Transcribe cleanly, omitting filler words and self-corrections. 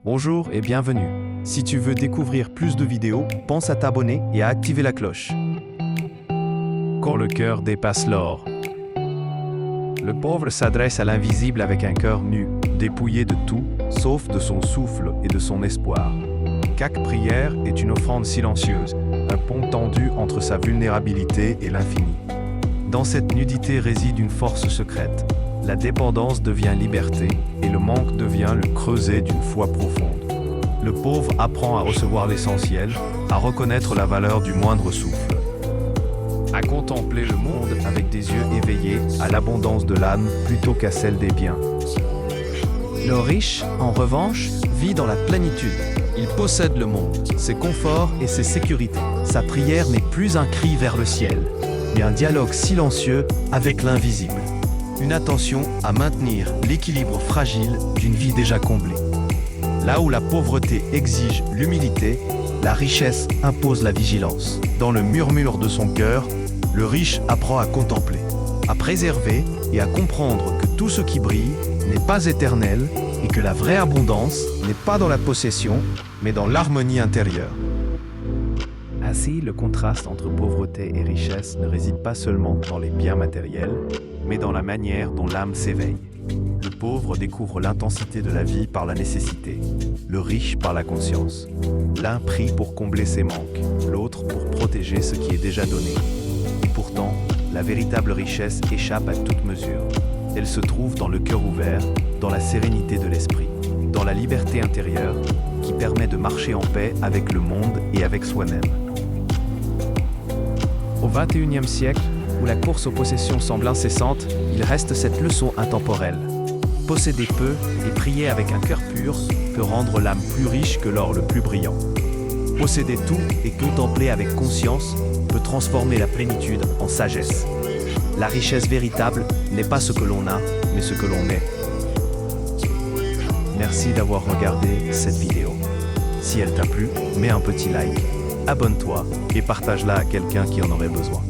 Bonjour et bienvenue. Si tu veux découvrir plus de vidéos, pense à t'abonner et à activer la cloche. Quand le cœur dépasse l'or. Le pauvre s'adresse à l'invisible avec un cœur nu, dépouillé de tout, sauf de son souffle et de son espoir. Chaque prière est une offrande silencieuse, un pont tendu entre sa vulnérabilité et l'infini. Dans cette nudité réside une force secrète. La dépendance devient liberté et le manque devient le creuset d'une foi profonde. Le pauvre apprend à recevoir l'essentiel, à reconnaître la valeur du moindre souffle, à contempler le monde avec des yeux éveillés à l'abondance de l'âme plutôt qu'à celle des biens. Le riche, en revanche, vit dans la plénitude. Il possède le monde, ses conforts et ses sécurités. Sa prière n'est plus un cri vers le ciel, mais un dialogue silencieux avec l'invisible. Une attention à maintenir l'équilibre fragile d'une vie déjà comblée. Là où la pauvreté exige l'humilité, la richesse impose la vigilance. Dans le murmure de son cœur, le riche apprend à contempler, à préserver et à comprendre que tout ce qui brille n'est pas éternel et que la vraie abondance n'est pas dans la possession, mais dans l'harmonie intérieure. Ainsi, le contraste entre pauvreté et richesse ne réside pas seulement dans les biens matériels, mais dans la manière dont l'âme s'éveille. Le pauvre découvre l'intensité de la vie par la nécessité, le riche par la conscience. L'un prie pour combler ses manques, l'autre pour protéger ce qui est déjà donné. Et pourtant, la véritable richesse échappe à toute mesure. Elle se trouve dans le cœur ouvert, dans la sérénité de l'esprit, dans la liberté intérieure qui permet de marcher en paix avec le monde et avec soi-même. Au XXIe siècle, où la course aux possessions semble incessante, il reste cette leçon intemporelle. Posséder peu et prier avec un cœur pur peut rendre l'âme plus riche que l'or le plus brillant. Posséder tout et contempler avec conscience peut transformer la plénitude en sagesse. La richesse véritable n'est pas ce que l'on a, mais ce que l'on est. Merci d'avoir regardé cette vidéo. Si elle t'a plu, mets un petit like, abonne-toi et partage-la à quelqu'un qui en aurait besoin.